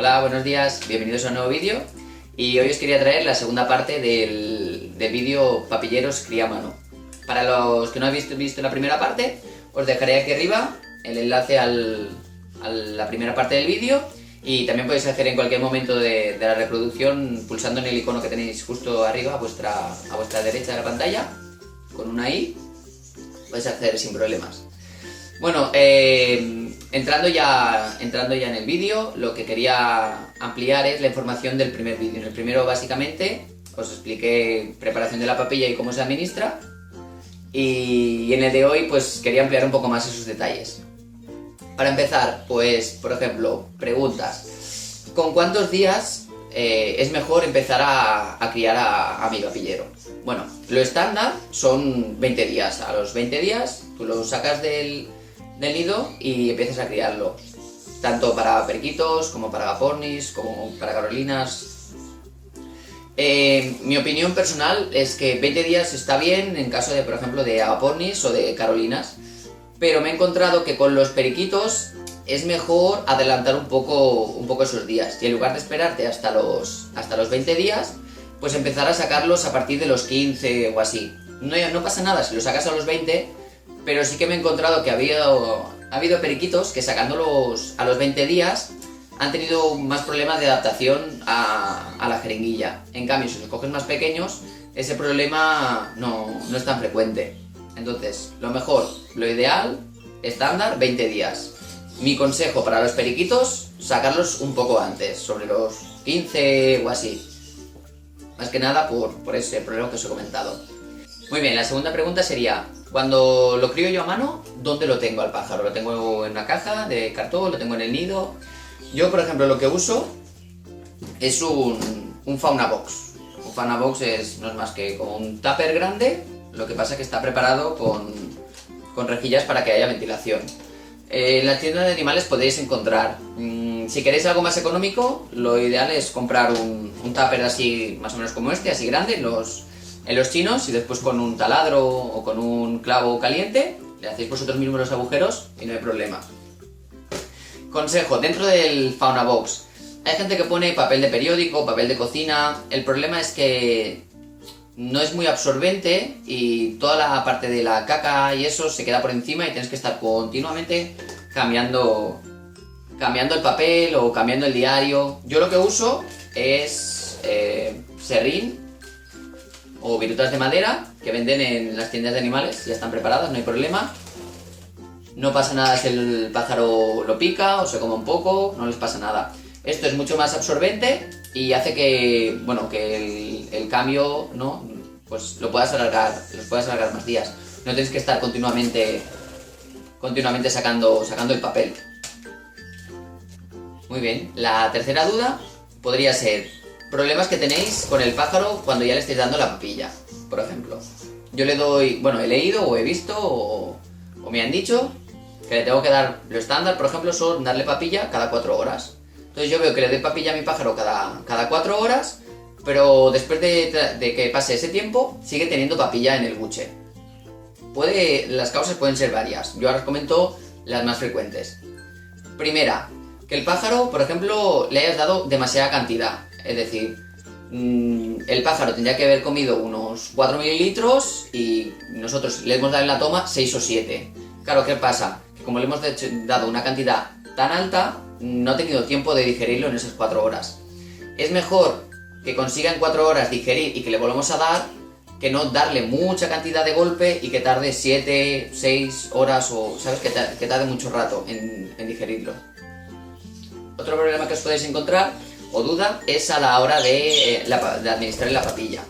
Hola, buenos días, bienvenidos a un nuevo vídeo. Y hoy os quería traer la segunda parte del vídeo papilleros cría a mano. Para los que no habéis visto la primera parte, os dejaré aquí arriba el enlace a la primera parte del vídeo. Y también podéis hacer en cualquier momento de la reproducción pulsando en el icono que tenéis justo arriba a vuestra derecha de la pantalla. Con una I podéis acceder sin problemas. Bueno, entrando ya en el vídeo, lo que quería ampliar es la información del primer vídeo. En el primero, básicamente, os expliqué preparación de la papilla y cómo se administra. Y en el de hoy, pues quería ampliar un poco más esos detalles. Para empezar, pues, por ejemplo, preguntas. ¿Con cuántos días es mejor empezar a criar a mi papillero? Bueno, lo estándar son 20 días. A los 20 días, tú lo sacas del nido y empiezas a criarlo, tanto para periquitos como para agapornis, como para carolinas. Mi opinión personal es que 20 días está bien en caso de, por ejemplo, de agapornis o de carolinas, pero me he encontrado que con los periquitos es mejor adelantar un poco esos días y en lugar de esperarte hasta los 20 días, pues empezar a sacarlos a partir de los 15 o así. No pasa nada si los sacas a los 20, pero sí que me he encontrado que ha habido periquitos que sacándolos a los 20 días han tenido más problemas de adaptación a la jeringuilla. En cambio, si los coges más pequeños, ese problema no es tan frecuente. Entonces, lo mejor, lo ideal, estándar, 20 días. Mi consejo para los periquitos, sacarlos un poco antes, sobre los 15 o así. Más que nada por ese problema que os he comentado. Muy bien, la segunda pregunta sería, cuando lo crío yo a mano, ¿dónde lo tengo al pájaro? ¿Lo tengo en una caja de cartón? ¿Lo tengo en el nido? Yo, por ejemplo, lo que uso es un fauna box. Un fauna box no es más que como un tupper grande, lo que pasa es que está preparado con rejillas para que haya ventilación. En las tiendas de animales podéis encontrar, si queréis algo más económico, lo ideal es comprar un tupper así, más o menos como este, así grande, en los chinos, y después con un taladro o con un clavo caliente le hacéis vosotros mismos los agujeros y no hay problema. Consejo, dentro del fauna box hay gente que pone papel de periódico, papel de cocina. El problema es que no es muy absorbente y toda la parte de la caca y eso se queda por encima y tienes que estar continuamente cambiando el papel o cambiando el diario. Yo lo que uso es serrín o virutas de madera que venden en las tiendas de animales, ya están preparadas, no hay problema. No pasa nada si el pájaro lo pica o se come un poco, no les pasa nada. Esto es mucho más absorbente y hace que, bueno, que el cambio, ¿no? Pues los puedas alargar más días. No tienes que estar continuamente sacando el papel. Muy bien, la tercera duda podría ser problemas que tenéis con el pájaro cuando ya le estáis dando la papilla, por ejemplo. Yo le doy, bueno, he leído o he visto o me han dicho que le tengo que dar, lo estándar, por ejemplo, son darle papilla cada 4 horas. Entonces yo veo que le doy papilla a mi pájaro cada 4 horas, pero después de que pase ese tiempo, sigue teniendo papilla en el buche. Las causas pueden ser varias. Yo ahora os comento las más frecuentes. Primera, que el pájaro, por ejemplo, le hayas dado demasiada cantidad. Es decir, el pájaro tendría que haber comido unos 4 mililitros y nosotros le hemos dado en la toma 6 o 7. Claro, ¿qué pasa? Que como le hemos dado una cantidad tan alta, no ha tenido tiempo de digerirlo en esas 4 horas. Es mejor que consiga en 4 horas digerir y que le volvamos a dar, que no darle mucha cantidad de golpe y que tarde 7, 6 horas o, ¿sabes? Que tarde mucho rato en digerirlo. Otro problema que os podéis encontrar o duda es a la hora de administrar la papilla.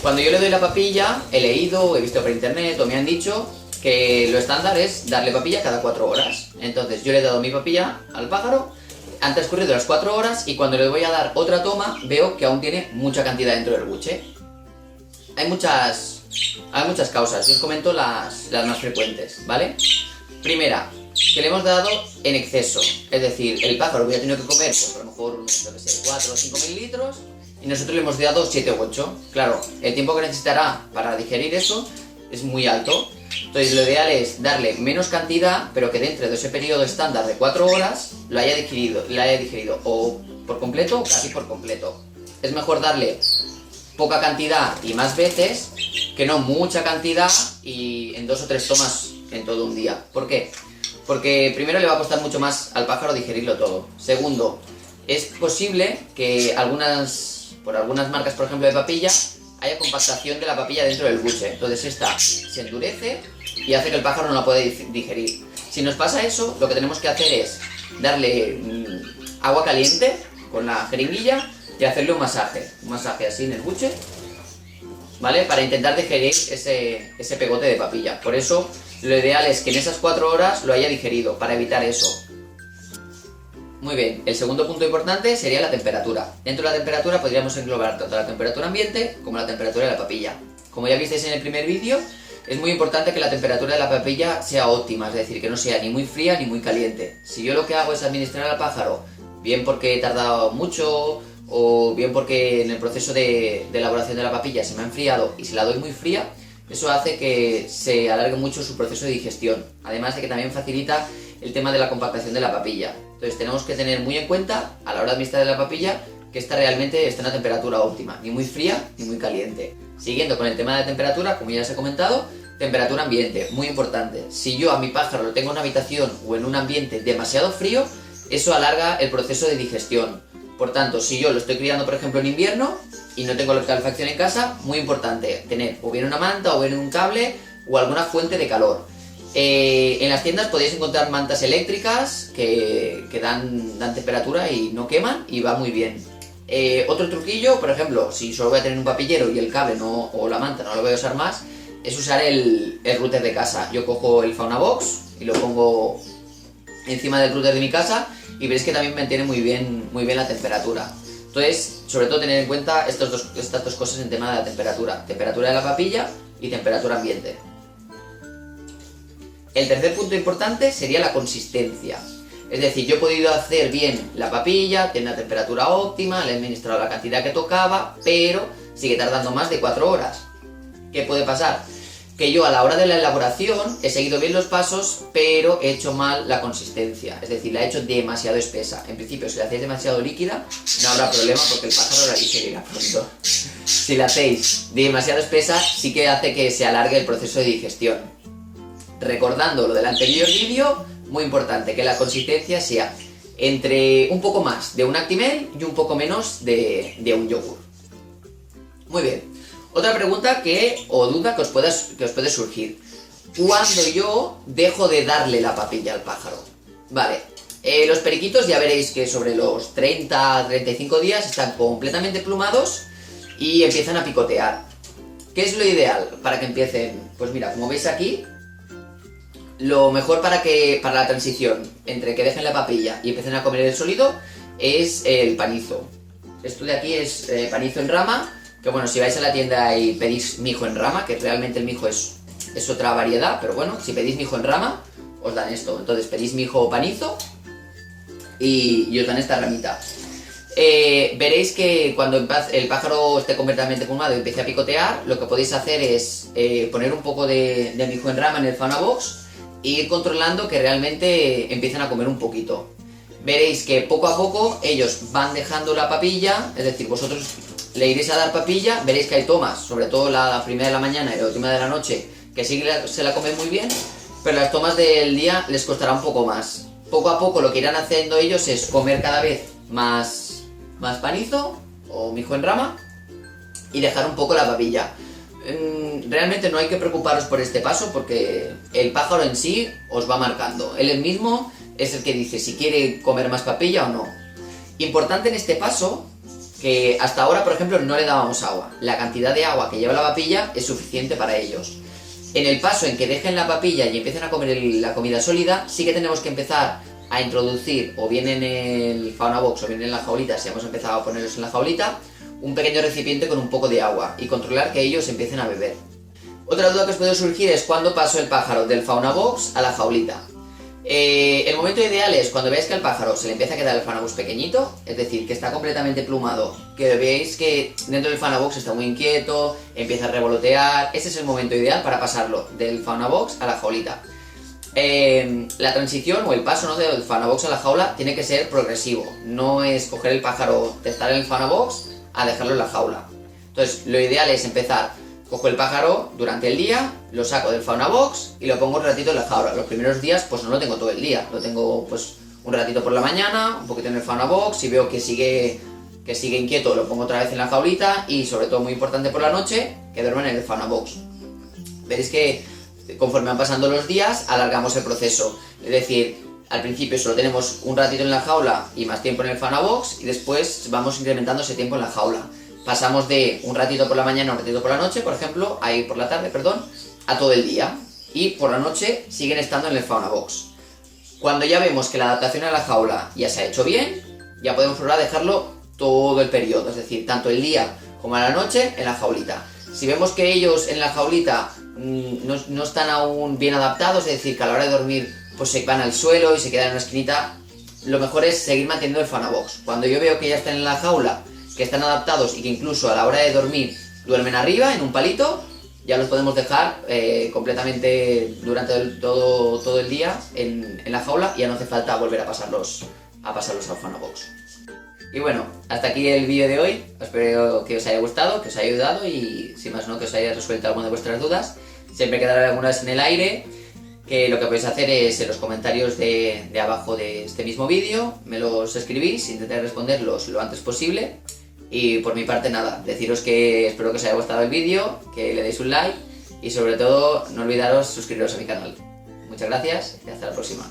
Cuando yo le doy la papilla, he leído, he visto por internet o me han dicho que lo estándar es darle papilla cada 4 horas. Entonces yo le he dado mi papilla al pájaro, han transcurrido las 4 horas y cuando le voy a dar otra toma veo que aún tiene mucha cantidad dentro del buche. Hay muchas causas y os comento las más frecuentes, ¿vale? Primera, que le hemos dado en exceso, es decir, el pájaro hubiera tenido que comer, pues a lo mejor, yo que sé, 4 o 5 mililitros y nosotros le hemos dado 7 o 8. Claro, el tiempo que necesitará para digerir eso es muy alto. Entonces lo ideal es darle menos cantidad, pero que dentro de ese periodo estándar de 4 horas lo haya digerido o por completo o casi por completo. Es mejor darle poca cantidad y más veces que no mucha cantidad y en 2 o 3 tomas en todo un día. ¿Por qué? Porque primero le va a costar mucho más al pájaro digerirlo todo. Segundo, es posible que por algunas marcas, por ejemplo, de papilla, haya compactación de la papilla dentro del buche. Entonces esta se endurece y hace que el pájaro no la pueda digerir. Si nos pasa eso, lo que tenemos que hacer es darle agua caliente con la jeringuilla y hacerle un masaje así en el buche, ¿vale? Para intentar digerir ese pegote de papilla. Por eso lo ideal es que en esas 4 horas lo haya digerido, para evitar eso. Muy bien, el segundo punto importante sería la temperatura. Dentro de la temperatura podríamos englobar tanto la temperatura ambiente como la temperatura de la papilla. Como ya visteis en el primer vídeo, es muy importante que la temperatura de la papilla sea óptima, es decir, que no sea ni muy fría ni muy caliente. Si yo lo que hago es administrar al pájaro, bien porque he tardado mucho o bien porque en el proceso de elaboración de la papilla se me ha enfriado y si la doy muy fría, eso hace que se alargue mucho su proceso de digestión. Además de que también facilita el tema de la compactación de la papilla. Entonces tenemos que tener muy en cuenta a la hora de administrar la papilla que esta realmente está en una temperatura óptima, ni muy fría ni muy caliente. Siguiendo con el tema de la temperatura, como ya os he comentado, temperatura ambiente, muy importante. Si yo a mi pájaro lo tengo en una habitación o en un ambiente demasiado frío, eso alarga el proceso de digestión. Por tanto, si yo lo estoy criando, por ejemplo, en invierno y no tengo calefacción en casa, muy importante tener o bien una manta o bien un cable o alguna fuente de calor. En las tiendas podéis encontrar mantas eléctricas que dan temperatura y no queman y va muy bien. Otro truquillo, por ejemplo, si solo voy a tener un papillero y el cable o la manta no lo voy a usar más, es usar el router de casa. Yo cojo el Fauna Box y lo pongo encima del router de mi casa y veréis que también mantiene muy bien la temperatura. Entonces, sobre todo tener en cuenta estas dos cosas en tema de la temperatura. Temperatura de la papilla y temperatura ambiente. El tercer punto importante sería la consistencia. Es decir, yo he podido hacer bien la papilla, tiene una temperatura óptima, le he administrado la cantidad que tocaba, pero sigue tardando más de 4 horas. ¿Qué puede pasar? Que yo a la hora de la elaboración he seguido bien los pasos, pero he hecho mal la consistencia. Es decir, la he hecho demasiado espesa. En principio, si la hacéis demasiado líquida, no habrá problema porque el pájaro la digerirá pronto. Si la hacéis demasiado espesa, sí que hace que se alargue el proceso de digestión. Recordando lo del anterior vídeo, muy importante que la consistencia sea entre un poco más de un Actimel y un poco menos de un yogur. Muy bien. Otra pregunta o duda que os puede surgir. ¿Cuándo yo dejo de darle la papilla al pájaro? Vale, los periquitos ya veréis que sobre los 30-35 días están completamente plumados y empiezan a picotear. ¿Qué es lo ideal para que empiecen? Pues mira, como veis aquí, lo mejor para la transición entre que dejen la papilla y empiecen a comer el sólido es el panizo. Esto de aquí es panizo en rama, que bueno, si vais a la tienda y pedís mijo en rama, que realmente el mijo es otra variedad, pero bueno, si pedís mijo en rama, os dan esto. Entonces pedís mijo o panizo y os dan esta ramita. Veréis que cuando el pájaro esté completamente plumado y empiece a picotear, lo que podéis hacer es poner un poco de mijo en rama en el Fauna Box e ir controlando que realmente empiecen a comer un poquito. Veréis que poco a poco ellos van dejando la papilla, es decir, vosotros le iréis a dar papilla, veréis que hay tomas, sobre todo la primera de la mañana y la última de la noche, que sí se la comen muy bien, pero las tomas del día les costará un poco más. Poco a poco lo que irán haciendo ellos es comer cada vez más panizo o mijo en rama y dejar un poco la papilla. Realmente no hay que preocuparos por este paso porque el pájaro en sí os va marcando. Él mismo es el que dice si quiere comer más papilla o no. Importante en este paso, que hasta ahora, por ejemplo, no le dábamos agua. La cantidad de agua que lleva la papilla es suficiente para ellos. En el paso en que dejen la papilla y empiecen a comer la comida sólida, sí que tenemos que empezar a introducir, o bien en el Fauna Box o bien en la jaulita, si hemos empezado a ponerlos en la jaulita, un pequeño recipiente con un poco de agua y controlar que ellos empiecen a beber. Otra duda que os puede surgir es cuándo paso el pájaro del Fauna Box a la jaulita. El momento ideal es cuando veáis que al pájaro se le empieza a quedar el Fauna Box pequeñito, es decir, que está completamente plumado, que veáis que dentro del Fauna Box está muy inquieto, empieza a revolotear. Ese es el momento ideal para pasarlo del Fauna Box a la jaulita. La transición o el paso, ¿no?, del Faunabox a la jaula tiene que ser progresivo. No es coger el pájaro de estar en el Faunabox a dejarlo en la jaula. Entonces, lo ideal es empezar, cojo el pájaro durante el día, lo saco del Faunabox y lo pongo un ratito en la jaula. Los primeros días pues no lo tengo todo el día, lo tengo pues un ratito por la mañana, un poquito en el Faunabox, si veo que sigue inquieto lo pongo otra vez en la jaulita y sobre todo muy importante por la noche, que duerman en el Faunabox. Veréis que conforme van pasando los días alargamos el proceso, es decir, al principio solo tenemos un ratito en la jaula y más tiempo en el Faunabox y después vamos incrementando ese tiempo en la jaula. Pasamos de un ratito por la mañana a un ratito por la noche, por ejemplo, ahí por la tarde, perdón, a todo el día. Y por la noche siguen estando en el Faunabox. Cuando ya vemos que la adaptación a la jaula ya se ha hecho bien, ya podemos probar a dejarlo todo el periodo, es decir, tanto el día como a la noche en la jaulita. Si vemos que ellos en la jaulita no están aún bien adaptados, es decir, que a la hora de dormir pues se van al suelo y se quedan en una esquinita, lo mejor es seguir manteniendo el Faunabox. Cuando yo veo que ya están en la jaula, que están adaptados y que incluso a la hora de dormir duermen arriba en un palito, ya los podemos dejar completamente durante todo el día en la jaula y ya no hace falta volver a pasarlos al Faunabox. Y bueno, hasta aquí el vídeo de hoy. Espero que os haya gustado, que os haya ayudado y sin más no, que os haya resuelto alguna de vuestras dudas. Siempre quedarán algunas en el aire, que lo que podéis hacer es en los comentarios de abajo de este mismo vídeo, me los escribís, intentaré responderlos lo antes posible. Y por mi parte nada, deciros que espero que os haya gustado el vídeo, que le deis un like y sobre todo no olvidaros suscribiros a mi canal. Muchas gracias y hasta la próxima.